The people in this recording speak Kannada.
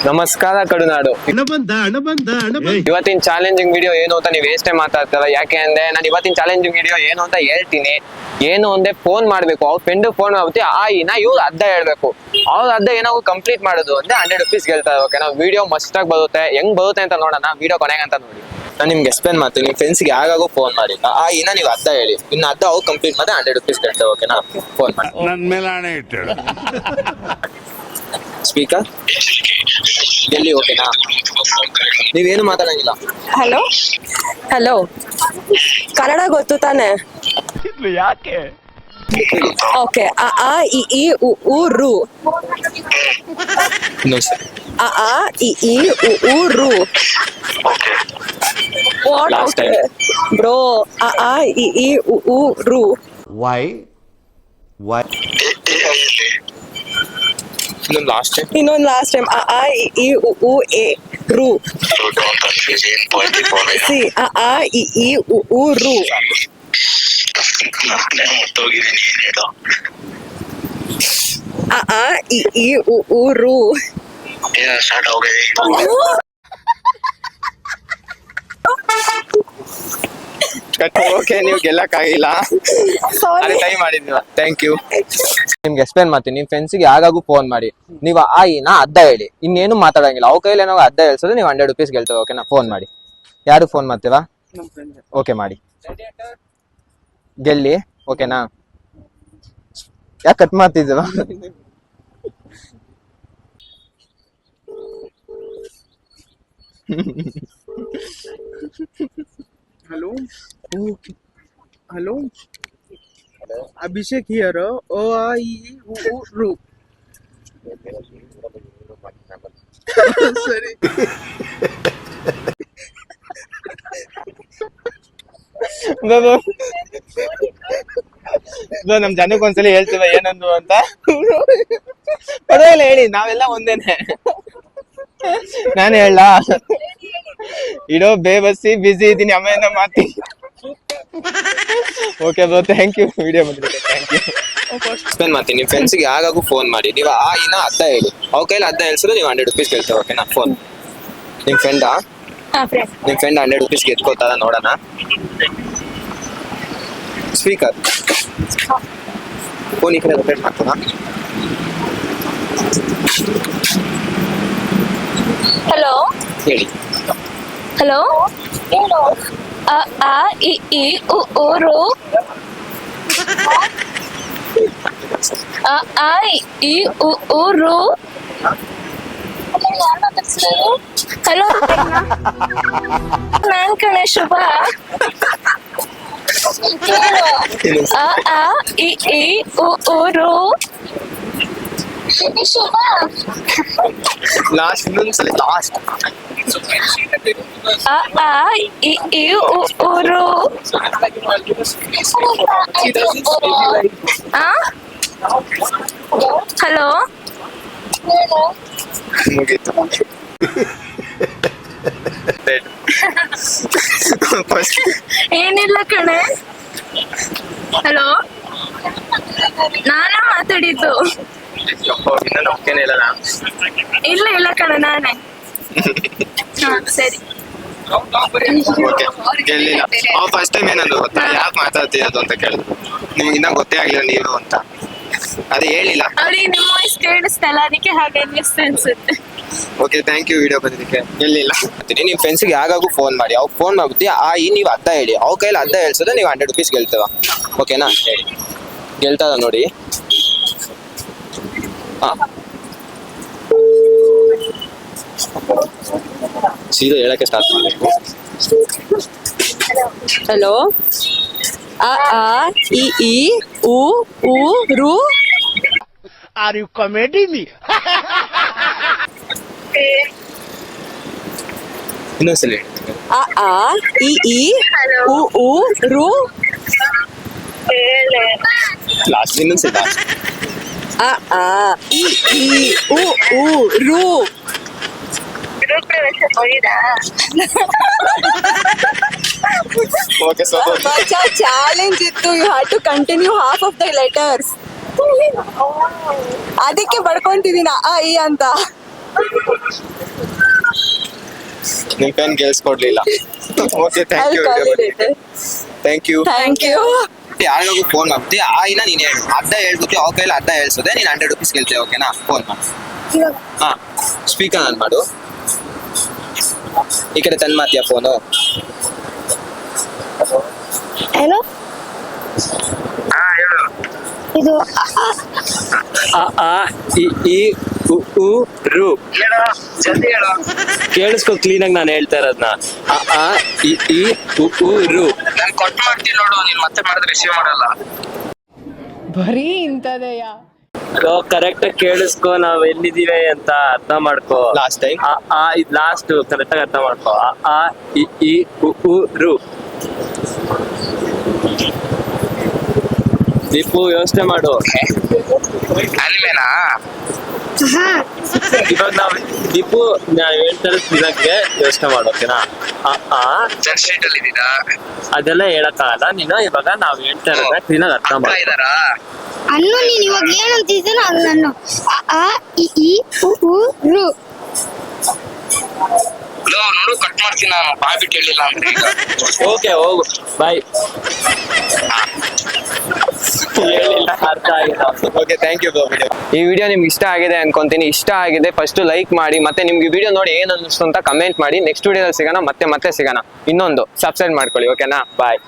ನಮಸ್ಕಾರ ಕಡುನಾಡು. ಇವತ್ತಿನ ಚಾಲೆಂಜಿಂಗ್ ವಿಡಿಯೋ ಏನು ಅಂತ ನೀವು ಎಷ್ಟೇ ಮಾತಾಡ್ತಾರ. ಯಾಕೆ ಅಂದ್ರೆ ನಾನು ಇವತ್ತಿನ ಚಾಲೆಂಜಿಂಗ್ ವಿಡಿಯೋ ಏನು ಅಂತ ಹೇಳ್ತೀನಿ. ಏನು ಅಂದ್ರೆ ಫೋನ್ ಮಾಡ್ಬೇಕು, ಅವ್ರ ಫ್ರೆಂಡ್ ಫೋನ್ ಮಾಡ್ಬಿಟ್ಟು ಇವ್ರು ಅರ್ಧ ಹೇಳ್ಬೇಕು. ಅವ್ರ ಅರ್ಧ ಏನಾದ್ರು ಕಂಪ್ಲೀಟ್ ಮಾಡೋದು ಅಂದ್ರೆ 100 rupees ಗೆಲ್ತಾರೆ. ಓಕೆ, ನಾವು ವಿಡಿಯೋ ಮಸ್ಟ್ ಆಗಿ ಬರುತ್ತೆ. ಹೆಂಗ್ ಬರುತ್ತೆ ಅಂತ ನೋಡೋಣ, ವಿಡಿಯೋ ಕೊನೆಗೆ ಅಂತ ನೋಡಿ. ನಾನು ನಿಮ್ಗೆ ಎಕ್ಸ್ಪ್ಲೇನ್ ಮಾಡ್ತೀನಿ. ನಿಮ್ ಫ್ರೆಂಡ್ಸ್ಗೆ ಯಾವಾಗೂ ಫೋನ್ ಮಾಡಿ ನೀವು ಅರ್ಧ ಹೇಳಿ, ಇನ್ನು ಅರ್ಧ ಅವ್ರು ಕಂಪ್ಲೀಟ್ ಮಾಡಿ 100 rupees ಗೆಲ್ತಾರೆ. ಓಕೆನಾ? ಫೋನ್ ಮಾಡಿ. ನನ್ನ ಮೇಲೆ ಆಣೆ ಇಟ್ಟು ಸ್ಪೀಕರ್ ಎಲ್ಲಿ? ಓಕೆನಾ? ನೀವೇನು ಮಾತಾಡಂಗಿಲ್ಲ. ಹಲೋ ಹಲೋ, ಕನ್ನಡ ಗೊತ್ತು ತಾನೆ? ಯಾಕೆ? ಓಕೆ. ಅ ಇ ಈ ಉ ಊ ರು. ಅ ಇ ಈ ಉ ಊ ರು. Last time. ಬ್ರೋ, ಅ ಇ ಈ ಉ ಊ ರು. ವೈ ಇನ್ನೊಂದು ಲಾಸ್ಟ್ ಟೈಮ್. ಅ ಇ ಈ ಉ ಊ ಎ ರು. ಸಿ ಅ ಇ ಈ ಉ ಊ ರು. ಅ ಇ ಈ ಉ ಊ ರು. ಓಕೆ, ನೀವು ಗೆಲ್ಲಕ್ಕಾಗಿಲ್ಲ. ಸಾರಿ. ಟ್ರೈ ಮಾಡಿದ್ವಿ. Thank you. ನಿಮ್ಗೆ ಎಕ್ಸ್ಪ್ಲೇನ್ ಮಾಡ್ತೀನಿ. ನಿಮ್ ಫ್ರೆಂಡ್ಸ್ಗೆ ಯಾವಾಗೂ ಫೋನ್ ಮಾಡಿ ನೀವು ಅರ್ಧ ಹೇಳಿ, ಇನ್ನೇನು ಮಾತಾಡಂಗಿಲ್ಲ. ಅವ್ರ ಕೈಲಿ ಏನೋ ಅರ್ಧ ಹೇಳ್ಸೋದು ನೀವು 100 rupees ಗೆಲ್ತೇವೆ. ಓಕೆನಾ? ಫೋನ್ ಮಾಡಿ. ಯಾರು ಫೋನ್ ಮಾಡ್ತೀರಾ? ಓಕೆ, ಮಾಡಿ. ಗೆಲ್ಲಿ. ಓಕೆನಾ? ಯಾಕೆ cut ಮಾಡ್ತಿದ್ದೀರ? Hello. Hello. Abhishek here. O-I-E-U-U-R. Sorry. ನಮ್ ಜನಕ್ಕೆ ಒಂದ್ಸಲಿ ಹೇಳ್ತೀವ ಏನಂದು ಅಂತ. ಪರವಾಗಿಲ್ಲ, ಹೇಳಿ, ನಾವೆಲ್ಲ ಒಂದೇನೆ. ನಾನು ಹೇಳ ಇಡೋ ಬೇಬಸ್ಸಿ ಬಿಸಿ ಇದ್ದೀನಿ, ಆಮೇಲೆ ಮಾತಿ. Okay bro, thank you. Video ಬಂದಿರುತ್ತೆ. Thank you. ಎಕ್ಸ್ಪ್ಲೇನ್ ಮಾಡ್ತೀನಿ. ನಿಮ್ ಫ್ರೆಂಡ್ಸ್ಗೆ ಯಾವಾಗೂ ಫೋನ್ ಮಾಡಿ ನೀವು ಅರ್ಧ ಹೇಳಿ, ಅವ್ರ ಕೈಲಿ ಅರ್ಧ ಹೇಳ್ಸಿದ್ರೆ ನೀವು 100 rupees ಗೆಲ್ತೇವೆ. ಓಕೆನಾ? ಫೋನ್. ನಿಮ್ ಫ್ರೆಂಡ್ 100 rupees ಗೆದ್ಕೋತಾರ, ನೋಡೋಣ. ಸ್ಪೀಕರ್ ಫೋನ್ ಈ ಕಡೆ ರೊಟೇಟ್ ಮಾಡ್ತಾರ. ಹಲೋ ಹೇಳಿ. ಹಲೋ. ಅ ಇ ಈ ಉ ಊ ರು. ಅ ಇ ಉ ಊ ರು. ಹಲೋ, ನಾನ್ ಕಣೆ ಶುಭ. ಅ ಇ ಈ ಉ ಊ ರು. ಲಾಸ್ಟ್, ಇನ್ನೊಂದ್ಸಲಿ ಲಾಸ್ಟ್. ಅ ಇ ಈ ಉ ಊ ರು. ಹಲೋ. ಮುಗೀತು. ಏನಿಲ್ಲ ಕಣೆ. ಹಲೋ, ನಾನೇ ಮಾತಾಡಿದ್ದು. ಇನ್ನ ನಂಬಿಕೆನೇ ಇಲ್ಲ. ಇಲ್ಲ ಕಣೆ, ನಾನೇ. ಸರಿ. ಓಕೆ, ಗೆಲ್ಲಿಲ್ಲ. ಅವ್ ಫಸ್ಟ್ ಟೈಮ್ ಏನಂದ್ರು ಗೊತ್ತಾ, ಯಾಕೆ ಮಾತಾಡ್ತಿರೋದು ಅಂತ ಕೇಳಿದ್ರು. ನಿಮ್ಗೆ ಇನ್ನ ಗೊತ್ತೇ ಆಗಿಲ್ಲ ನೀವು ಅಂತ. ಅದೇ ಹೇಳಿಲ್ಲ. ಅವ್ರಿಗೆ ನಿಮ್ಮ ವಾಯ್ಸ್ ಕೇಳಿಸ್ತಲ್ಲ, ಅದಕ್ಕೆ ಹಾಗೆ ಅನ್ನಿಸ್ತು ಅನ್ಸುತ್ತೆ. Okay, thank you. ವಿಡಿಯೋ ಬಂದಿದ್ದಕ್ಕೆ. ಗೆಲ್ಲಿಲ್ಲ. ನಿಮ್ ಫ್ರೆಂಡ್ಸ್ಗೆ ಯಾವಾಗೂ ಫೋನ್ ಮಾಡಿ, ಅವ್ರು ಫೋನ್ ಮಾಡ್ಬಿಟ್ಟು ನೀವು ಅರ್ಧ ಹೇಳಿ, ಅವ್ರ ಕೈಲಿ ಅರ್ಧ ಹೇಳ್ಸಿದ್ರೆ ನೀವು 100 rupees ಗೆಲ್ತೇವ. ಓಕೆನಾ? ಹೇಳಿ. ಗೆಲ್ತದ ನೋಡಿ. ಸೀದಾ ಹೇಳಕ್ಕೆ ಸ್ಟಾರ್ಟ್ ಮಾಡಬೇಕು. ಹಲೋ. ಅ ಇ ಈ ಉ ಊ ರು. Are you comedy me? ಇನ್ನೊಂದ್ಸಲಿ ಅ ಇ ಈ ಉ ಊ ರು. ಲಾಸ್ಟ್, ಇನ್ನೊಂದ್ಸಲಿ ಲಾಸ್ಟ್. ಅ ಇ ಈ ಉ ಊ ರು. ಓಕೆ, ಸೊ ಚಾಲೆಂಜ್ ಇತ್ತು. You had to continue half of the letters. ಅದಕ್ಕೆ ಬಡ್ಕೊಂತಿದೀನ ಅ ಇ ಅಂತ. ನಿಮ್ ಪೆನ್ ಕೇಳಿಸ್ಕೊಡ್ಲಿಲ್ಲ. Okay thank I'll you call you later. Thank you. Thank you. ಯಾರಿಗೂ ಫೋನ್ ಮಾಡ್ತಿ ಆಯಿನ ನೀನ್ ಹೇಳು, ಅರ್ಧ ಹೇಳ್ಬಿಟ್ಟು ಅವ್ರ ಕೈಲಿ ಅರ್ಧ ಹೇಳ್ಸೋದೆ, ನೀನ್ 100 rupees ಕೇಳ್ತೇವೆ. ಓಕೆನಾ? ಫೋನ್ ಮಾಡಿ. ಹಾ ಸ್ಪೀಕರ್ ಆನ್ ಮಾಡು. ಈ ಕಡೆ ತಂದ್ ಮಾತಿಯಾ ಫೋನು? ಹಲೋ ಹಾ ಹೇಳು. ಇದು ಅ ಆ ಇ ಈ ಉ ಉ ರು. ಹೇಳು ಜಲ್ದಿ ಹೇಳು. ಕೇಳಿಸ್ಕೊ ಕ್ಲೀನಾಗಿ ನಾನು ಹೇಳ್ತಾ ಇರೋದ್ನ. ಅ ಆ ಇ ಈ ಉ ಉ ರು. ನಾನು ಕೊಟ್ಟು ಮಾಡ್ತೀನಿ ನೋಡು, ನೀನ್ ಮತ್ತೆ ಮಾಡಿದ್ರೆ ರಿಸೀವ್ ಮಾಡಲ್ಲ. ಬರೀ ಇಂಥದೆಯಾ? ಕರೆಕ್ಟ್ ಆಗಿ ಕೇಳಿಸ್ಕೊ, ನಾವ್ ಎಲ್ಲಿದೀವಿ ಅಂತ ಅರ್ಥ ಮಾಡ್ಕೋ. ಲಾಸ್ಟ್ ಟೈಮ್ ಅ ಆ ಇದು ಲಾಸ್ಟ್ ಕರೆಕ್ಟ್ ಆಗಿ ಅರ್ಥ ಮಾಡ್ಕೋ. ಅ ಆ ಇ ಈ ಉ ಉ ರು. ದೀಪು ಯೋಚನೆ ಮಾಡು. ಅಲ್ವೇನಾ? ಇವಾಗ ನಾವ್ ದೀಪು ನಾವ್ ಹೇಳ್ತಾರೆ ಕ್ಲೀನಾಗೆ ಯೋಚನೆ ಮಾಡು. ಓಕೆನಾ? ಅ ಆ ಚರ್ಚ್ ಸ್ಟ್ರೀಟ್ ಅಲ್ಲಿ ಇದ್ದೀರಾ? ಅದೆಲ್ಲ ಹೇಳಕ್ಕಾಗಲ್ಲ. ನೀನು ಇವಾಗ ನಾವ್ ಹೇಳ್ತಾ ಇರೋದ ಕ್ಲೀನಾಗಿ ಅರ್ಥ ಮಾಡು. ಇದಾರಾ? ಅನ್ನು ನೀನ್ ಇವಾಗ ಏನಂತಿದ್ದೀನೋ ಅದು ನಾನು ಅ ಆ ಇ ಈ ಉ ಉ ರು. ನೋಡು ಕಟ್ ಮಾಡ್ತೀನಿ ನಾನು, ಬಾಯ್ ಬಿಟ್ಟು ಹೇಳಿಲ್ಲ ಅಂದ್ರೆ ಈಗ. ಓಕೆ ಹೋಗು ಬಾಯ್. ಹೇಳಿಲ್ಲ, ಅರ್ಥ ಆಗಿಲ್ಲ. Okay thank you. ಈ ವಿಡಿಯೋ ನಿಮ್ಗೆ ಇಷ್ಟ ಆಗಿದೆ ಅನ್ಕೊಂತೀನಿ. ಇಷ್ಟ ಆಗಿದೆ ಫಸ್ಟ್ ಲೈಕ್ ಮಾಡಿ, ಮತ್ತೆ ನಿಮ್ಗೆ ವಿಡಿಯೋ ನೋಡಿ ಏನ್ ಅನಿಸ್ತು ಅಂತ ಕಮೆಂಟ್ ಮಾಡಿ. ನೆಕ್ಸ್ಟ್ ವಿಡಿಯೋದಲ್ಲಿ ಸಿಗೋಣ, ಮತ್ತೆ ಸಿಗೋಣ. ಇನ್ನೊಂದು ಸಬ್ಸ್ಕ್ರೈಬ್ ಮಾಡ್ಕೊಳ್ಳಿ. ಓಕೆನಾ? ಬಾಯ್.